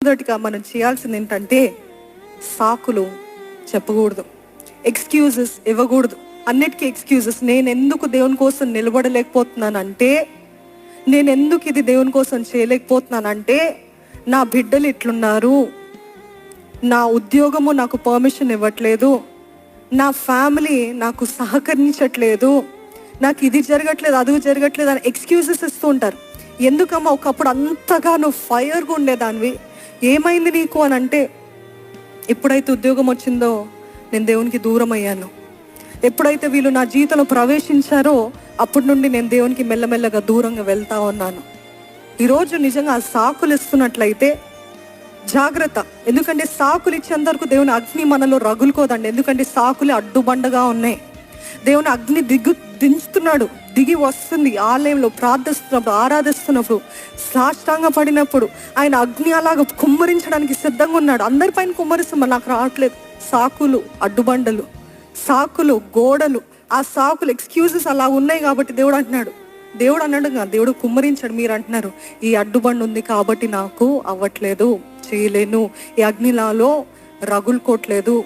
మొదటిగా మనం చేయాల్సింది ఏంటంటే సాకులు చెప్పకూడదు, ఎక్స్క్యూజెస్ ఇవ్వకూడదు. అన్నిటికీ ఎక్స్క్యూజెస్. నేను ఎందుకు దేవుని కోసం నిలబడలేకపోతున్నానంటే, నేను ఎందుకు ఇది దేవుని కోసం చేయలేకపోతున్నానంటే, నా బిడ్డలు ఇట్లున్నారు, నా ఉద్యోగము నాకు పర్మిషన్ ఇవ్వట్లేదు, నా ఫ్యామిలీ నాకు సహకరించట్లేదు, నాకు ఇది జరగట్లేదు అది జరగట్లేదు అని ఎక్స్క్యూజెస్ ఇస్తూ ఉంటారు. ఎందుకమ్మా ఒకప్పుడు అంతగా నువ్వు ఫైర్గా ఉండేదానివి, ఏమైంది నీకు అని అంటే, ఎప్పుడైతే ఉద్యోగం వచ్చిందో నేను దేవునికి దూరం అయ్యాను, ఎప్పుడైతే వీళ్ళు నా జీవితంలో ప్రవేశించారో అప్పటి నుండి నేను దేవునికి మెల్లమెల్లగా దూరంగా వెళ్తా ఉన్నాను. ఈరోజు నిజంగా ఆ సాకులు ఇస్తున్నట్లయితే జాగ్రత్త. ఎందుకంటే సాకులు ఇచ్చేంత వరకు దేవుని అగ్ని మనలో రగులుకోదండి. ఎందుకంటే సాకులే అడ్డుబండగా ఉన్నాయి. దేవుని అగ్ని దించుతున్నాడు, దిగి వస్తుంది. ఆలయంలో ప్రార్థిస్తున్నప్పుడు, ఆరాధిస్తున్నప్పుడు, సాష్టాంగ పడినప్పుడు ఆయన అగ్ని అలాగ కుమ్మరించడానికి సిద్ధంగా ఉన్నాడు. అందరిపైన కుమ్మరిస్తున్నారు, నాకు రావట్లేదు. సాకులు, అడ్డుబండలు, సాకులు, గోడలు, ఆ సాకులు, ఎక్స్క్యూజెస్ అలా ఉన్నాయి కాబట్టి దేవుడు అన్నాడు దేవుడు కుమ్మరించాడు. మీరు అంటున్నారు ఈ అడ్డుబండ ఉంది కాబట్టి నాకు అవ్వట్లేదు, చేయలేను, ఈ అగ్నిలాలో రగులుకోవట్లేదు.